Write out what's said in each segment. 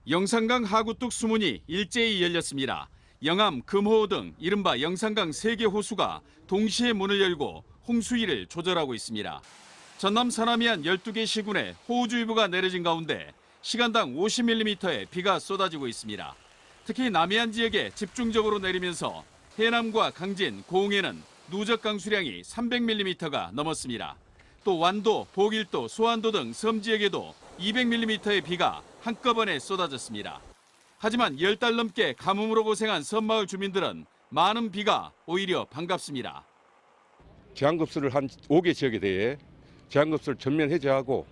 영산강 하구뚝 수문이 일제히 열렸습니다. 영암, 금호 등 이른바 영산강 3개 호수가 동시에 문을 열고 홍수위를 조절하고 있습니다. 전남 서남이안 12개 시군에 호우주의보가 내려진 가운데 시간당 50mm의 비가 쏟아지고 있습니다. 특히 남해안 지역에 집중적으로 내리면서 해남과 강진, 고흥에는 누적 강수량이 300mm가 넘었습니다. 또 완도, 보길도, 소안도 등 섬 지역에도 200mm의 비가 한꺼번에 쏟아졌습니다. 하지만 10달 넘게 가뭄으로 고생한 섬마을 주민들은 많은 비가 오히려 반갑습니다. 제한급수를 한 5개 지역에 대해 제한급수를 전면 해제하고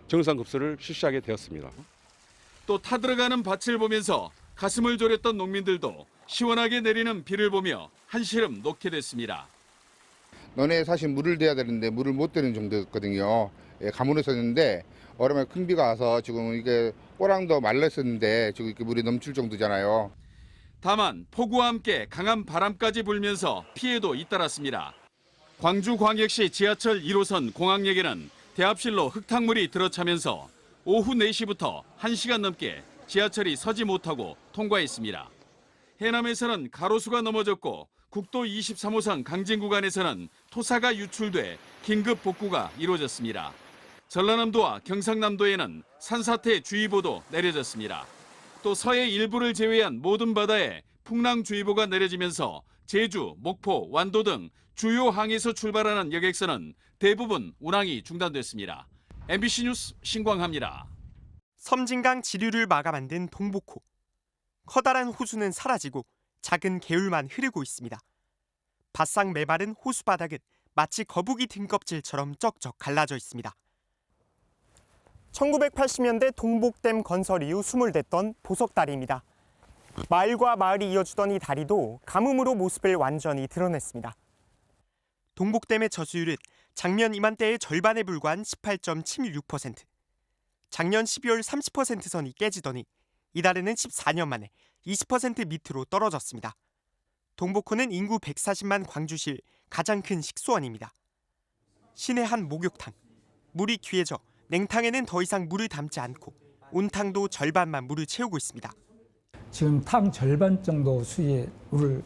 정상급수를 실시하게 되었습니다. 또 타들어가는 밭을 보면서 가슴을 졸였던 농민들도 시원하게 내리는 비를 보며 한시름 놓게 됐습니다. 너네 사실 물을 대야 되는데 물을 못 대는 정도였거든요. 가뭄에 섰는데 얼음에 큰 비가 와서 지금 이게 꼬랑도 말랐었는데 지금 이렇게 물이 넘칠 정도잖아요. 다만 폭우와 함께 강한 바람까지 불면서 피해도 잇따랐습니다. 광주광역시 지하철 1호선 공항역에는 대합실로 흙탕물이 들어차면서 오후 4시부터 1시간 넘게 지하철이 서지 못하고 통과했습니다. 해남에서는 가로수가 넘어졌고 국도 23호선 강진 구간에서는 토사가 유출돼 긴급 복구가 이루어졌습니다. 전라남도와 경상남도에는 산사태 주의보도 내려졌습니다. 또 서해 일부를 제외한 모든 바다에 풍랑주의보가 내려지면서 제주, 목포, 완도 등 주요 항에서 출발하는 여객선은 대부분 운항이 중단됐습니다. MBC 뉴스 신광하입니다. 섬진강 지류를 막아 만든 동복호. 커다란 호수는 사라지고 작은 개울만 흐르고 있습니다. 바싹 메마른 호수 바닥은 마치 거북이 등껍질처럼 쩍쩍 갈라져 있습니다. 1980년대 동복댐 건설 이후 수몰됐던 보석다리입니다. 마을과 마을이 이어주던 이 다리도 가뭄으로 모습을 완전히 드러냈습니다. 동복댐의 저수율은 작년 이맘때의 절반에 불과한 18.76%. 작년 12월 30% 선이 깨지더니 이달에는 14년 만에 20% 밑으로 떨어졌습니다. 동복호는 인구 140만 광주시의 가장 큰 식수원입니다. 시내 한 목욕탕. 물이 귀해져 냉탕에는 더 이상 물을 담지 않고 온탕도 절반만 물을 채우고 있습니다. 지금 탕 절반 정도 수의 물을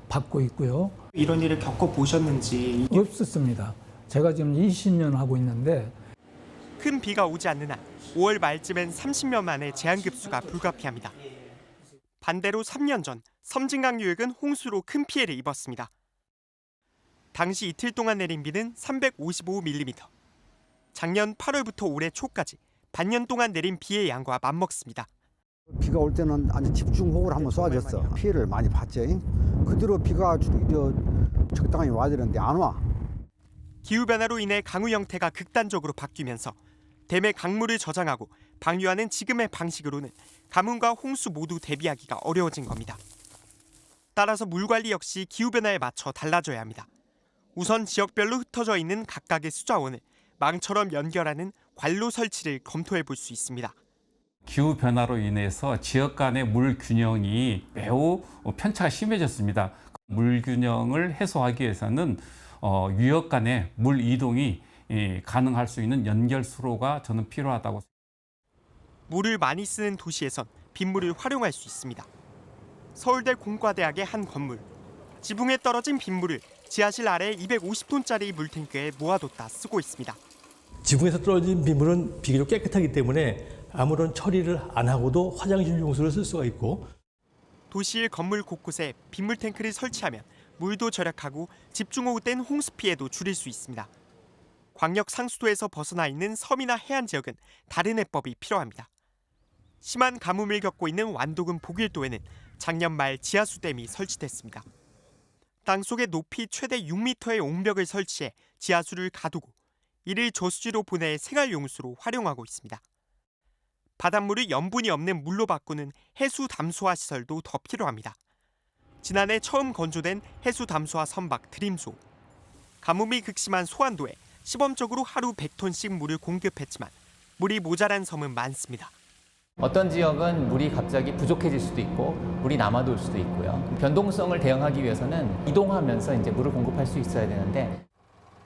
받고 있고요. 이런 일을 겪어보셨는지? 없었습니다. 제가 지금 20년 하고 있는데 큰 비가 오지 않는 한 5월 말쯤엔 30년 만에 제한급수가 불가피합니다. 반대로 3년 전 섬진강 유역은 홍수로 큰 피해를 입었습니다. 당시 이틀 동안 내린 비는 355mm. 작년 8월부터 올해 초까지 반년 동안 내린 비의 양과 맞먹습니다. 비가 올 때는 아주 집중호우를 한번 쏘아줬어. 피해를 많이 봤지. 그대로 비가 적당히 와야 되는데 안 와. 기후변화로 인해 강우 형태가 극단적으로 바뀌면서 댐의 강물을 저장하고 방류하는 지금의 방식으로는 가뭄과 홍수 모두 대비하기가 어려워진 겁니다. 따라서 물관리 역시 기후변화에 맞춰 달라져야 합니다. 우선 지역별로 흩어져 있는 각각의 수자원을 망처럼 연결하는 관로 설치를 검토해 볼 수 있습니다. 기후변화로 인해서 지역 간의 물 균형이 매우 편차가 심해졌습니다. 물 균형을 해소하기 위해서는 유역 간의 물 이동이 가능할 수 있는 연결수로가 저는 필요하다고. 물을 많이 쓰는 도시에선 빗물을 활용할 수 있습니다. 서울대 공과대학의 한 건물. 지붕에 떨어진 빗물을 지하실 아래 250톤짜리 물탱크에 모아뒀다 쓰고 있습니다. 지붕에서 떨어진 빗물은 비교적 깨끗하기 때문에 아무런 처리를 안 하고도 화장실 용수로 쓸 수가 있고, 도시의 건물 곳곳에 빗물 탱크를 설치하면 물도 절약하고 집중호우 땐 홍수 피해도 줄일 수 있습니다. 광역 상수도에서 벗어나 있는 섬이나 해안 지역은 다른 해법이 필요합니다. 심한 가뭄을 겪고 있는 완도군 보길도에는 작년 말 지하수댐이 설치됐습니다. 땅속에 높이 최대 6m의 옹벽을 설치해 지하수를 가두고 이를 저수지로 보내 생활용수로 활용하고 있습니다. 바닷물을 염분이 없는 물로 바꾸는 해수 담수화 시설도 더 필요합니다. 지난해 처음 건조된 해수 담수화 선박 드림소. 가뭄이 극심한 소안도에 시범적으로 하루 100톤씩 물을 공급했지만 물이 모자란 섬은 많습니다. 어떤 지역은 물이 갑자기 부족해질 수도 있고 물이 남아돌 수도 있고요. 변동성을 대응하기 위해서는 이동하면서 이제 물을 공급할 수 있어야 되는데,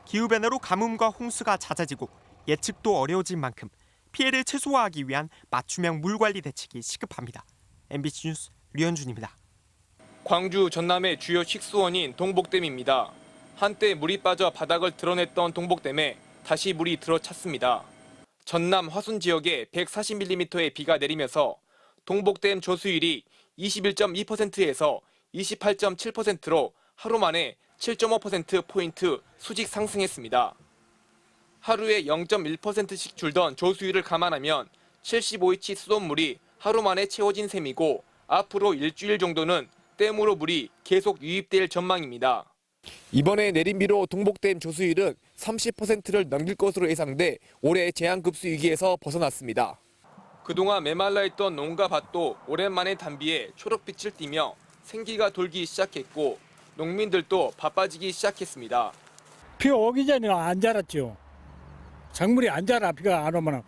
기후변화로 가뭄과 홍수가 잦아지고 예측도 어려워진 만큼 피해를 최소화하기 위한 맞춤형 물 관리 대책이 시급합니다. MBC 뉴스 류현준입니다. 광주 전남의 주요 식수원인 동복댐입니다. 한때 물이 빠져 바닥을 드러냈던 동복댐에 다시 물이 들어찼습니다. 전남 화순 지역에 140mm의 비가 내리면서 동복댐 조수율이 21.2%에서 28.7%로 하루 만에 7.5%포인트 수직 상승했습니다. 하루에 0.1%씩 줄던 조수율을 감안하면 75인치 수돗물이 하루 만에 채워진 셈이고 앞으로 일주일 정도는 댐으로 물이 계속 유입될 전망입니다. 이번에 내린 비로 동복댐 조수율은 30%를 넘길 것으로 예상돼 올해 제한급수 위기에서 벗어났습니다. 그동안 메말라 있던 농가 밭도 오랜만에 단비에 초록빛을 띠며 생기가 돌기 시작했고 농민들도 바빠지기 시작했습니다. 비 오기 전에 안 자랐죠. 작물이 안 자라. 비가 안 오면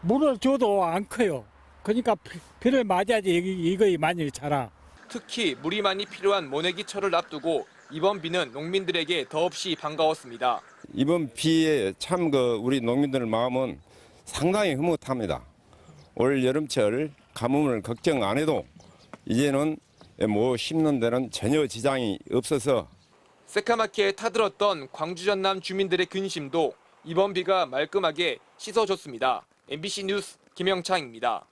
물을 줘도 안 커요. 그러니까 비를 맞아야지 이거 많이 자라. 특히 물이 많이 필요한 모내기철을 앞두고 이번 비는 농민들에게 더없이 반가웠습니다. 이번 비에 참 우리 농민들 마음은 상당히 흐뭇합니다. 올 여름철 가뭄을 걱정 안 해도 이제는 뭐 심는 데는 전혀 지장이 없어서 새카맣게 타들었던 광주 전남 주민들의 근심도 이번 비가 말끔하게 씻어줬습니다. MBC 뉴스 김영창입니다.